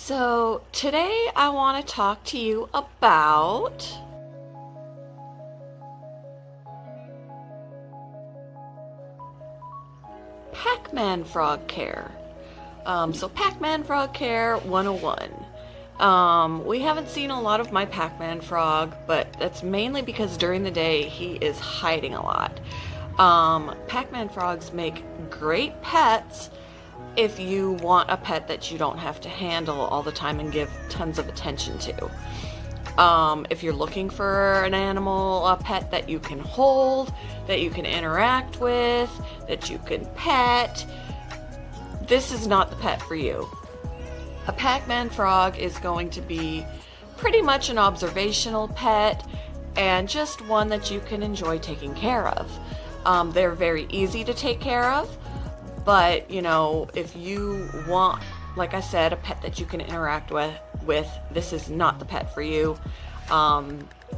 So today I want to talk to you about Pacman frog care. So Pacman frog care 101. We haven't seen a lot of my Pacman frog, but that's mainly because during the day he is hiding a lot. Pacman frogs make great pets if you want a pet that you don't have to handle all the time and give tons of attention to. If you're looking for an animal, a pet that you can hold, that you can interact with, that you can pet, this is not the pet for you. A Pacman frog is going to be pretty much an observational pet and just one that you can enjoy taking care of. They're very easy to take care of, but you know, if you want, like I said, a pet that you can interact with, this is not the pet for you.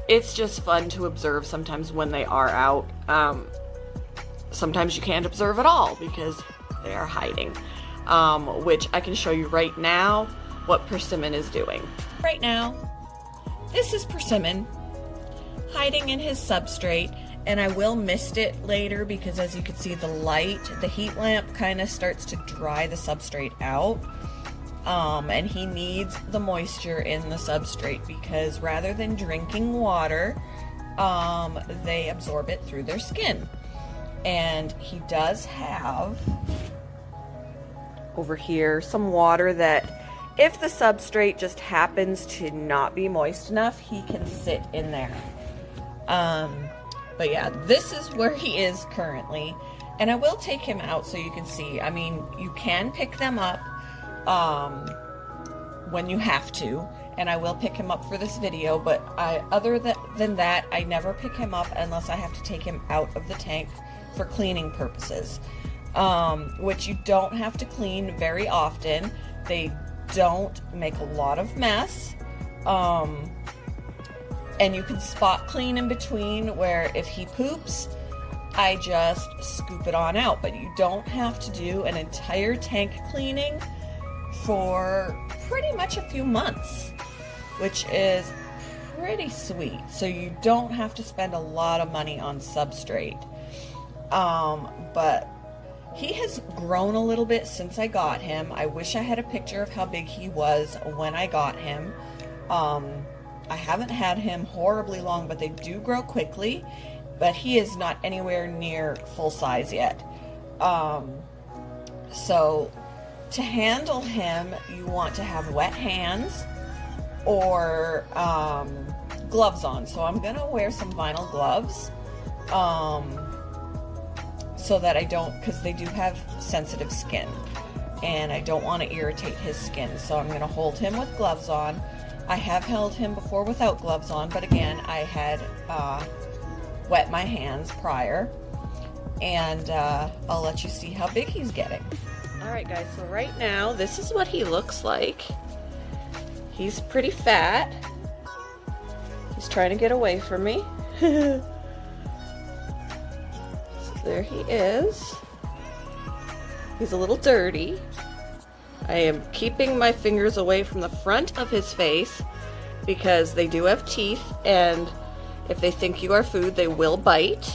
It's just fun to observe sometimes when they are out. Sometimes you can't observe at all because they are hiding, which I can show you right now what Persimmon is doing. Right now, this is Persimmon hiding in his substrate, and I will mist it later because as you can see, the light, the heat lamp kind of starts to dry the substrate out. And he needs the moisture in the substrate because rather than drinking water, they absorb it through their skin. And he does have over here some water that if the substrate just happens to not be moist enough, he can sit in there. But yeah, this is where he is currently. And I will take him out so you can see. I mean, you can pick them up when you have to, and I will pick him up for this video, but other than that, I never pick him up unless I have to take him out of the tank for cleaning purposes, which you don't have to clean very often. They don't make a lot of mess, and you can spot clean in between where if he poops, I just scoop it on out, but you don't have to do an entire tank cleaning for pretty much a few months, which is pretty sweet. So you don't have to spend a lot of money on substrate. But he has grown a little bit since I got him. I wish I had a picture of how big he was when I got him. I haven't had him horribly long, but they do grow quickly, but he is not anywhere near full size yet. So to handle him, you want to have wet hands or gloves on. So I'm gonna wear some vinyl gloves so that I don't, because they do have sensitive skin and I don't want to irritate his skin. So I'm gonna hold him with gloves on. I have held him before without gloves on, but again, I had wet my hands prior, and I'll let you see how big he's getting. Alright guys, so right now, this is what he looks like. He's pretty fat. He's trying to get away from me. So there he is. He's a little dirty. I am keeping my fingers away from the front of his face because they do have teeth, and if they think you are food, they will bite.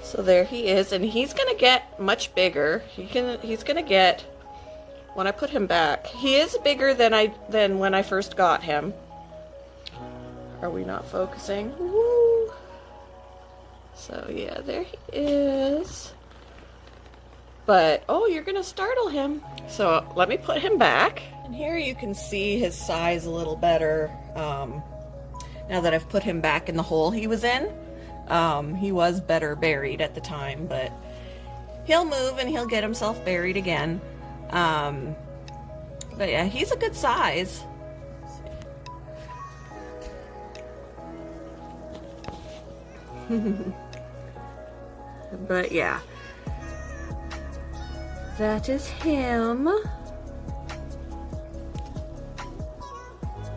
So there he is, and he's gonna get much bigger. He's gonna get, when I put him back, he is bigger than when I first got him. Are we not focusing? Woo! So yeah, there he is. But, oh, you're gonna startle him. So let me put him back. And here you can see his size a little better now that I've put him back in the hole he was in. He was better buried at the time, but he'll move and he'll get himself buried again. But yeah, he's a good size. But yeah. That is him.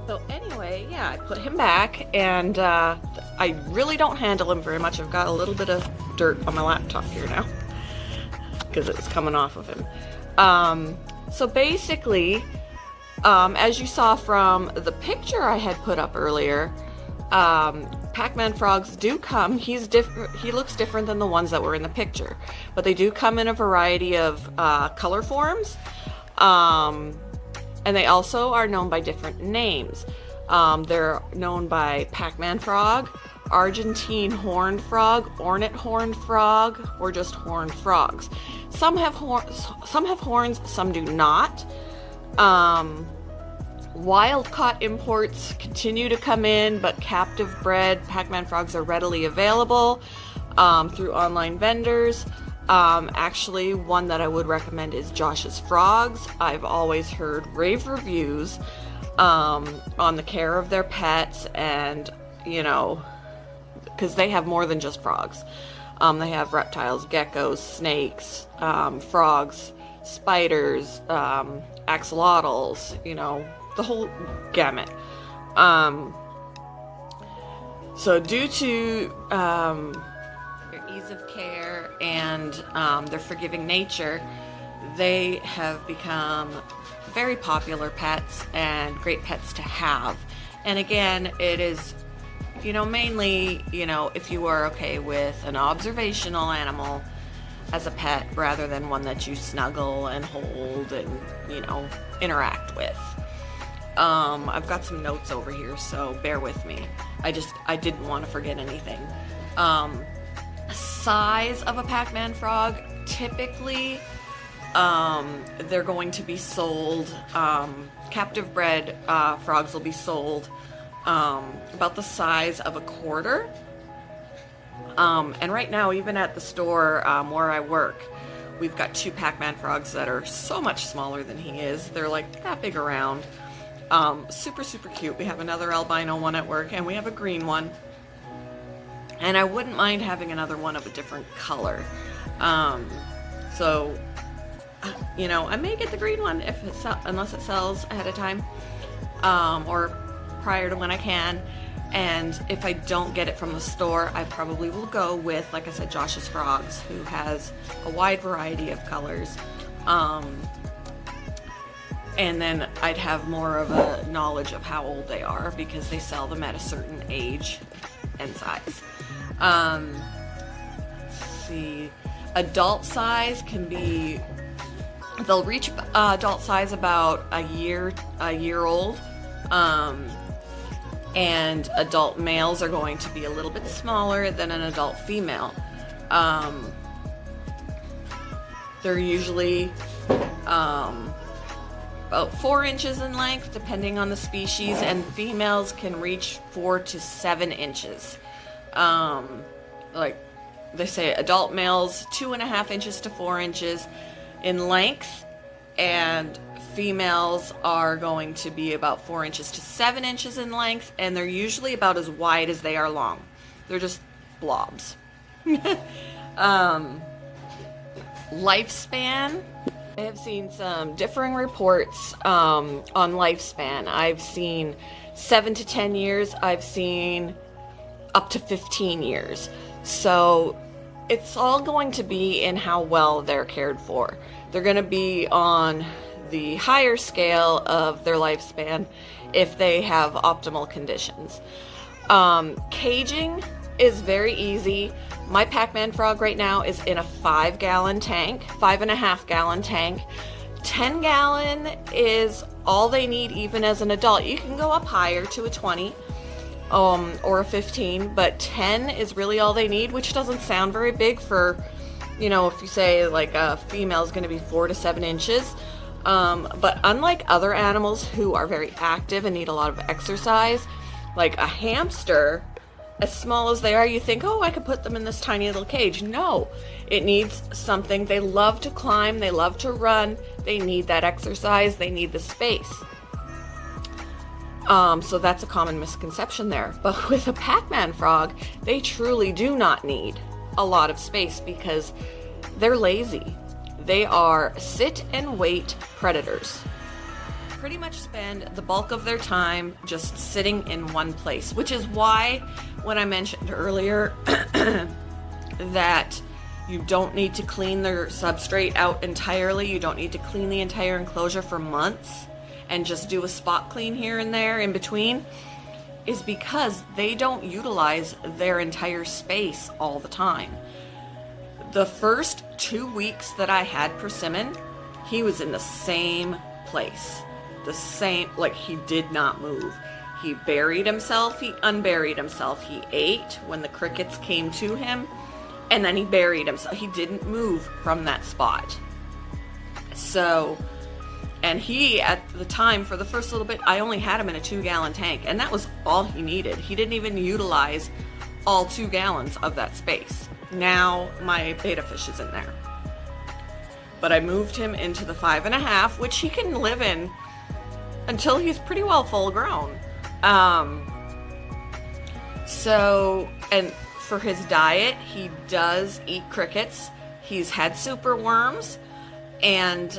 So anyway, yeah, I put him back, and I really don't handle him very much. I've got a little bit of dirt on my laptop here now because it was coming off of him. So basically, As you saw from the picture I had put up earlier, Pacman frogs do come. He's different. He looks different than the ones that were in the picture, but they do come in a variety of color forms, and they also are known by different names. They're known by Pacman frog, Argentine horned frog, ornate horned frog, or just horned frogs. Some have horns, some do not. Wild-caught imports continue to come in, but captive-bred Pacman frogs are readily available through online vendors. Actually, one that I would recommend is Josh's Frogs. I've always heard rave reviews on the care of their pets, and, you know, because they have more than just frogs. They have reptiles, geckos, snakes, frogs, spiders, axolotls, you know, the whole gamut. So due to their ease of care and their forgiving nature, they have become very popular pets and great pets to have. And again, it is, you know, mainly, you know, if you are okay with an observational animal as a pet rather than one that you snuggle and hold and, you know, interact with. I've got some notes over here, so bear with me. I didn't want to forget anything. Size of a Pacman frog, typically, they're going to be sold, captive bred frogs will be sold about the size of a quarter. And right now, even at the store where I work, we've got 2 Pacman frogs that are so much smaller than he is. They're like that big around. Super, super cute. We have another albino one at work, and we have a green one. And I wouldn't mind having another one of a different color. So, you know, I may get the green one if unless it sells ahead of time, or prior to when I can. And if I don't get it from the store, I probably will go with, like I said, Josh's Frogs, who has a wide variety of colors. And then I'd have more of a knowledge of how old they are, because they sell them at a certain age and size. Let's see. Adult size can be, they'll reach adult size about a year old. And adult males are going to be a little bit smaller than an adult female. They're usually about 4 inches in length, depending on the species, and females can reach 4 to 7 inches. Like they say, adult males 2.5 inches to 4 inches in length, and females are going to be about 4 inches to 7 inches in length, and they're usually about as wide as they are long. They're just blobs. Lifespan. I have seen some differing reports on lifespan. I've seen 7 to 10 years. I've seen up to 15 years. So it's all going to be in how well they're cared for. They're going to be on the higher scale of their lifespan if they have optimal conditions. Caging is very easy. My Pacman frog right now is in a 5-gallon tank, 5.5-gallon tank. 10-gallon is all they need even as an adult. You can go up higher to a 20 or a 15, but 10 is really all they need, which doesn't sound very big for, you know, if you say like a female is going to be 4 to 7 inches. But unlike other animals who are very active and need a lot of exercise, like a hamster, as small as they are, you think, oh, I could put them in this tiny little cage. No, it needs something. They love to climb, they love to run, they need that exercise, they need the space. So that's a common misconception there. But with a Pacman frog, they truly do not need a lot of space because they're lazy. They are sit and wait predators. Pretty much spend the bulk of their time just sitting in one place, which is why when I mentioned earlier that you don't need to clean their substrate out entirely, you don't need to clean the entire enclosure for months and just do a spot clean here and there in between is because they don't utilize their entire space all the time. The first 2 weeks that I had Persimmon, he was in the same place. The same, like he did not move. He buried himself, he unburied himself, he ate when the crickets came to him, and then he buried himself. He didn't move from that spot. So, and he, at the time, for the first little bit, I only had him in a 2-gallon tank, and that was all he needed. He didn't even utilize all 2 gallons of that space. Now my betta fish is in there. But I moved him into the 5.5, which he can live in until he's pretty well full grown. So, and for his diet, he does eat crickets. He's had super worms, and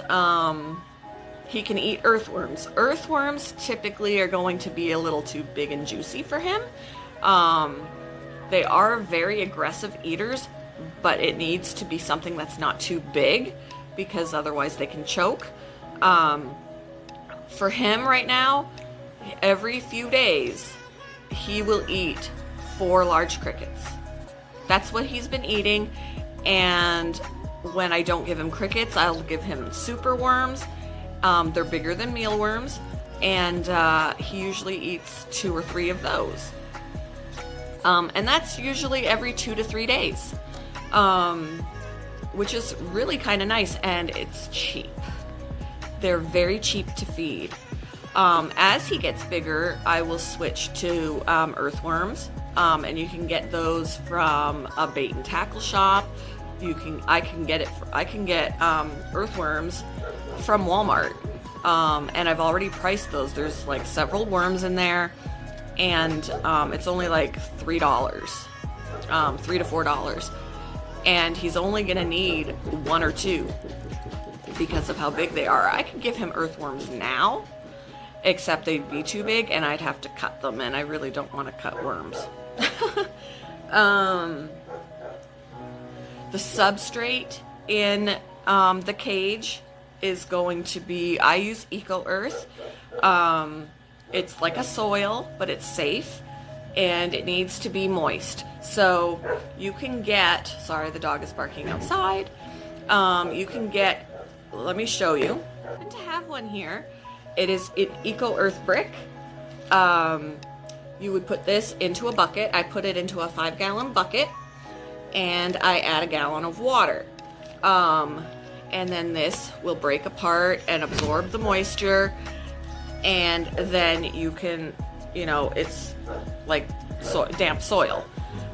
he can eat earthworms. Earthworms typically are going to be a little too big and juicy for him. They are very aggressive eaters, but it needs to be something that's not too big because otherwise they can choke. For him right now, every few days, he will eat 4 large crickets. That's what he's been eating, and when I don't give him crickets, I'll give him super worms. They're bigger than mealworms, and he usually eats 2 or 3 of those. And that's usually every 2 to 3 days, which is really kind of nice, and it's cheap. They're very cheap to feed. As he gets bigger, I will switch to earthworms, and you can get those from a bait and tackle shop. I can get earthworms from Walmart, and I've already priced those. There's like several worms in there, and it's only like $3, $3 to $4, and he's only gonna need 1 or 2 because of how big they are. I could give him earthworms now, except they'd be too big and I'd have to cut them, and I really don't want to cut worms. The substrate in the cage is going to be, I use Eco Earth. It's like a soil, but it's safe, and it needs to be moist. So you can get, sorry, the dog is barking outside. You can get, let me show you. I happen to have one here. It is an Eco Earth brick. You would put this into a bucket. I put it into a 5-gallon bucket, and I add a gallon of water. And then this will break apart and absorb the moisture, and then you can, it's like damp soil.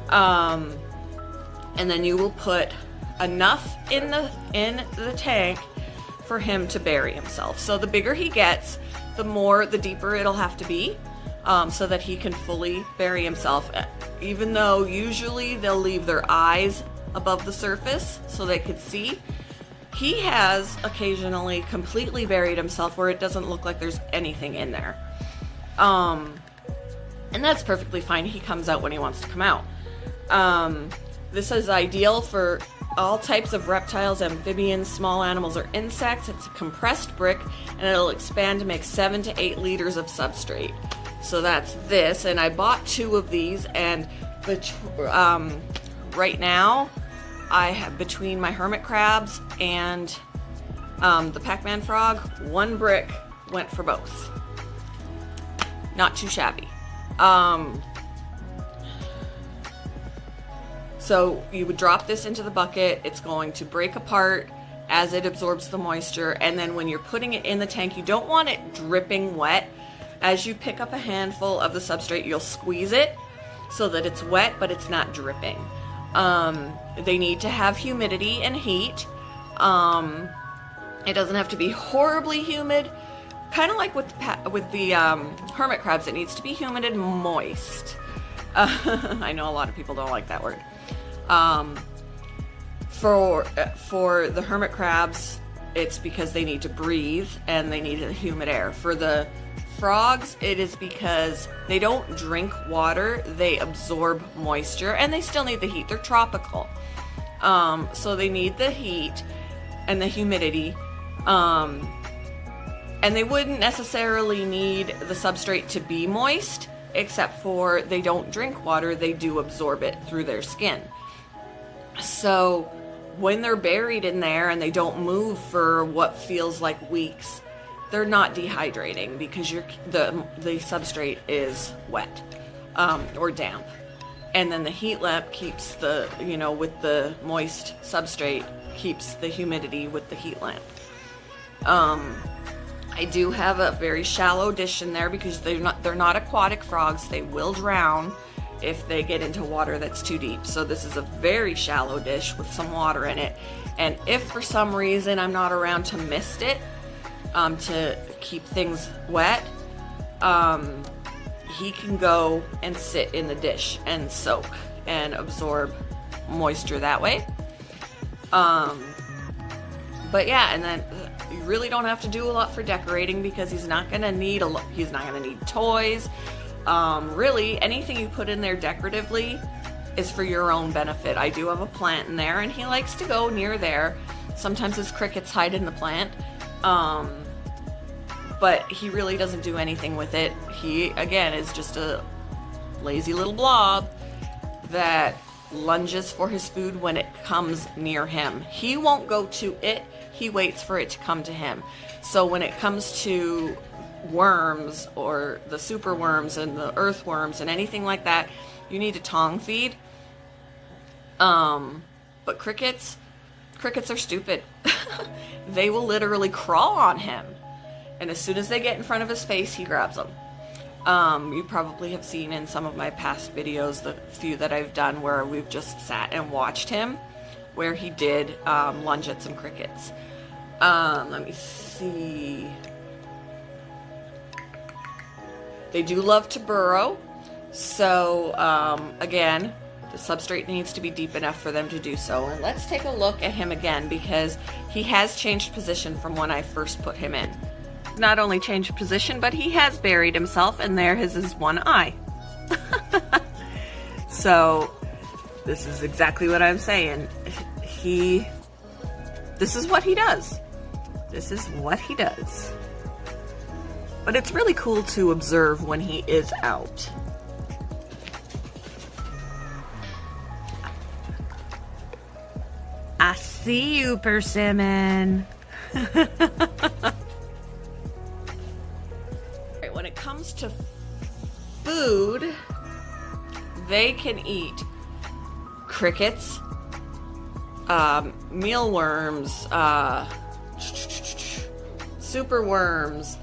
And then you will put enough in the tank for him to bury himself. So the bigger he gets, the deeper it'll have to be, so that he can fully bury himself. Even though usually they'll leave their eyes above the surface so they could see, he has occasionally completely buried himself where it doesn't look like there's anything in there. And that's perfectly fine. He comes out when he wants to come out. This is ideal for all types of reptiles, amphibians, small animals, or insects. It's a compressed brick, and it'll expand to make 7 to 8 liters of substrate. So that's this, and I bought 2 of these, and right now I have, between my hermit crabs and the Pacman frog, 1 brick went for both. Not too shabby. So you would drop this into the bucket. It's going to break apart as it absorbs the moisture, and then when you're putting it in the tank, you don't want it dripping wet. As you pick up a handful of the substrate, you'll squeeze it so that it's wet, but it's not dripping. They need to have humidity and heat. It doesn't have to be horribly humid. Kind of like with the hermit crabs, it needs to be humid and moist. I know a lot of people don't like that word. For the hermit crabs, it's because they need to breathe and they need the humid air. For the frogs, it is because they don't drink water, they absorb moisture, and they still need the heat. They're tropical. So they need the heat and the humidity. And they wouldn't necessarily need the substrate to be moist, except for they don't drink water, they do absorb it through their skin. So when they're buried in there and they don't move for what feels like weeks, they're not dehydrating because the substrate is wet or damp. And then the heat lamp keeps the, with the moist substrate, keeps the humidity with the heat lamp. I do have a very shallow dish in there because they're not aquatic frogs. They will drown if they get into water that's too deep. So this is a very shallow dish with some water in it. And if for some reason I'm not around to mist it, to keep things wet, he can go and sit in the dish and soak and absorb moisture that way. But yeah, and then you really don't have to do a lot for decorating because he's not gonna need toys. Really, anything you put in there decoratively is for your own benefit. I do have a plant in there, and he likes to go near there. Sometimes his crickets hide in the plant, but he really doesn't do anything with it. He, again, is just a lazy little blob that lunges for his food when it comes near him. He won't go to it, he waits for it to come to him. So when it comes to worms or the super worms and the earthworms and anything like that, you need to tong feed. But crickets are stupid. They will literally crawl on him, and as soon as they get in front of his face, he grabs them. You probably have seen in some of my past videos, the few that I've done where we've just sat and watched him, where he did lunge at some crickets. Let me see. They do love to burrow, so again, the substrate needs to be deep enough for them to do so. And let's take a look at him again, because he has changed position from when I first put him in. Not only changed position, but he has buried himself, and there is his one eye. So this is exactly what I'm saying. This is what he does. This is what he does. But it's really cool to observe when he is out. I see you, Persimmon. When it comes to food, they can eat crickets, mealworms, superworms,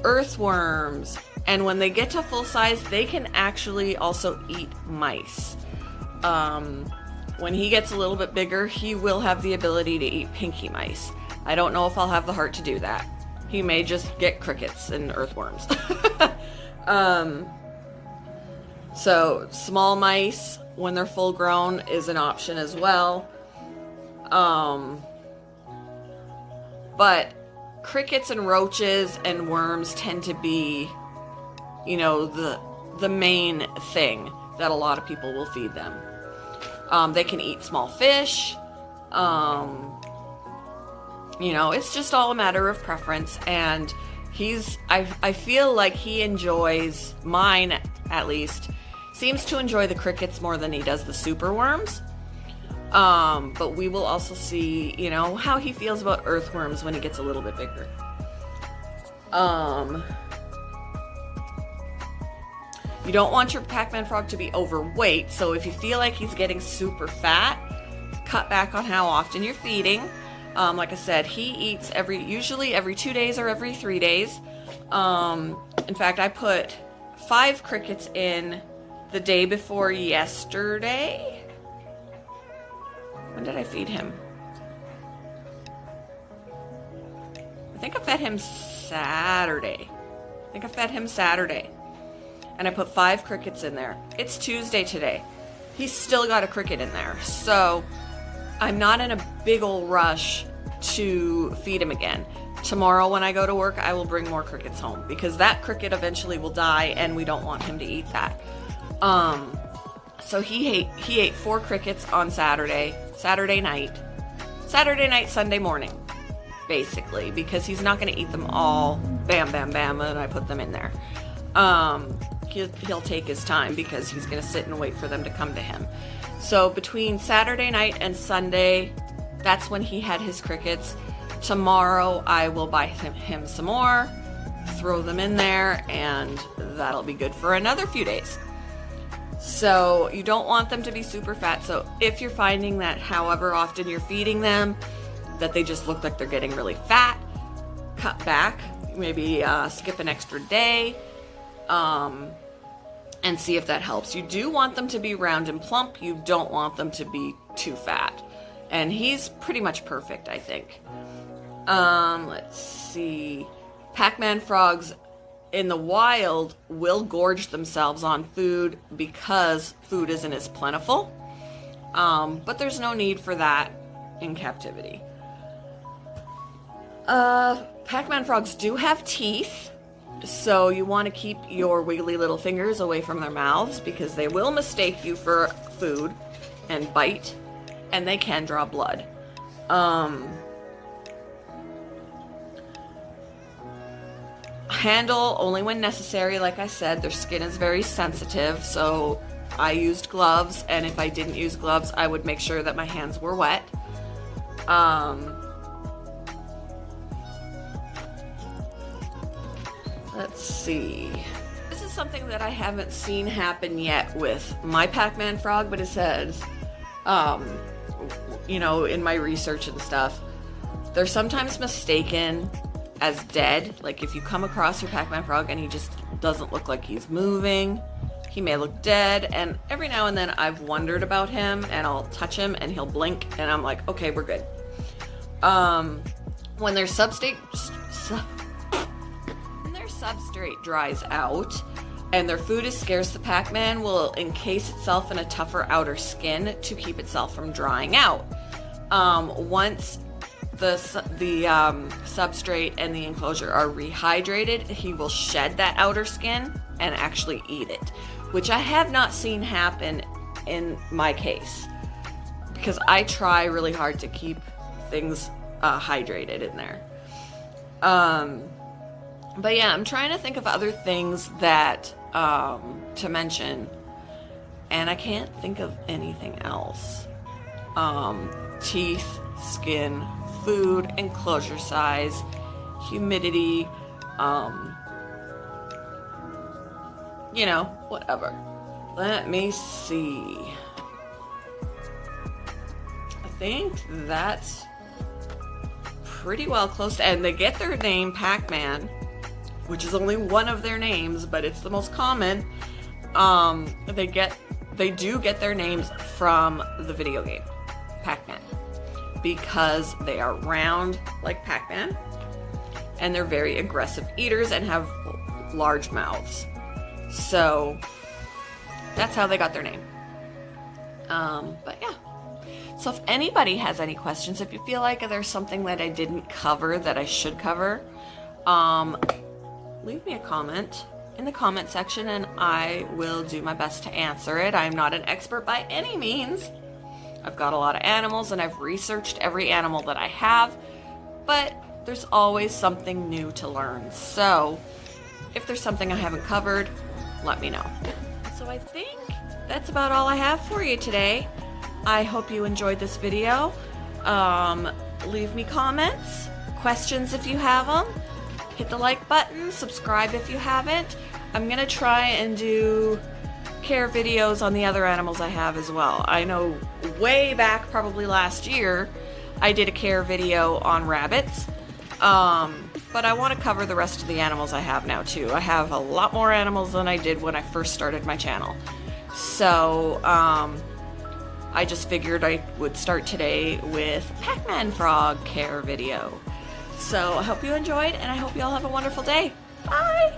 earthworms, and when they get to full size, they can actually also eat mice. When he gets a little bit bigger, he will have the ability to eat pinky mice. I don't know if I'll have the heart to do that. He may just get crickets and earthworms. So small mice, when they're full grown, is an option as well. But crickets and roaches and worms tend to be, the main thing that a lot of people will feed them. They can eat small fish. It's just all a matter of preference, and I feel like he enjoys, mine at least, seems to enjoy the crickets more than he does the super worms. But we will also see, how he feels about earthworms when he gets a little bit bigger. You don't want your Pacman frog to be overweight, so if you feel like he's getting super fat, cut back on how often you're feeding. Like I said, he eats usually every 2 days or every 3 days. In fact, I put 5 crickets in the day before yesterday. When did I feed him? I think I fed him Saturday. And I put 5 crickets in there. It's Tuesday today. He's still got a cricket in there. So I'm not in a big ol' rush to feed him again. Tomorrow when I go to work, I will bring more crickets home, because that cricket eventually will die and we don't want him to eat that. So he ate 4 crickets on Saturday night, Sunday morning. basically, because he's not going to eat them all bam, bam, bam, and I put them in there. He'll take his time because he's going to sit and wait for them to come to him. So between Saturday night and Sunday, that's when he had his crickets. Tomorrow I will buy him some more, throw them in there, and that'll be good for another few days. So you don't want them to be super fat. So if you're finding that however often you're feeding them, that they just look like they're getting really fat, cut back, maybe skip an extra day, and see if that helps. You do want them to be round and plump. You don't want them to be too fat. And he's pretty much perfect, I think. Let's see. Pacman frogs in the wild will gorge themselves on food because food isn't as plentiful. But there's no need for that in captivity. Pacman frogs do have teeth, so you want to keep your wiggly little fingers away from their mouths because they will mistake you for food and bite, and they can draw blood. Handle only when necessary. Like I said, their skin is very sensitive, so I used gloves, and if I didn't use gloves, I would make sure that my hands were wet. Let's see. This is something that I haven't seen happen yet with my Pacman frog, but it says, you know, in my research and stuff, they're sometimes mistaken as dead. Like if you come across your Pacman frog and he just doesn't look like he's moving, he may look dead. And every now and then I've wondered about him, and I'll touch him and he'll blink and I'm like, okay, we're good. When their substrate dries out and their food is scarce, the Pacman will encase itself in a tougher outer skin to keep itself from drying out. Once the substrate and the enclosure are rehydrated, he will shed that outer skin and actually eat it, which I have not seen happen in my case because I try really hard to keep things hydrated in there. But yeah, I'm trying to think of other things that to mention, and I can't think of anything else. Teeth, skin, food, enclosure size, humidity, you know, whatever. Let me see. I think that's pretty well close to, and they get their name Pacman, which is only one of their names, but it's the most common. They do get their names from the video game Pacman because they are round like Pacman, and they're very aggressive eaters and have large mouths. So that's how they got their name. But yeah. So if anybody has any questions, if you feel like there's something that I didn't cover that I should cover, leave me a comment in the comment section and I will do my best to answer it. I'm not an expert by any means. I've got a lot of animals and I've researched every animal that I have, but there's always something new to learn. So if there's something I haven't covered, let me know. So I think that's about all I have for you today. I hope you enjoyed this video. Leave me comments, questions if you have them. Hit the like button, subscribe if you haven't. I'm gonna try and do care videos on the other animals I have as well. I know way back, probably last year, I did a care video on rabbits. But I want to cover the rest of the animals I have now too. I have a lot more animals than I did when I first started my channel. So, I just figured I would start today with Pacman frog care video. So I hope you enjoyed, and I hope you all have a wonderful day. Bye!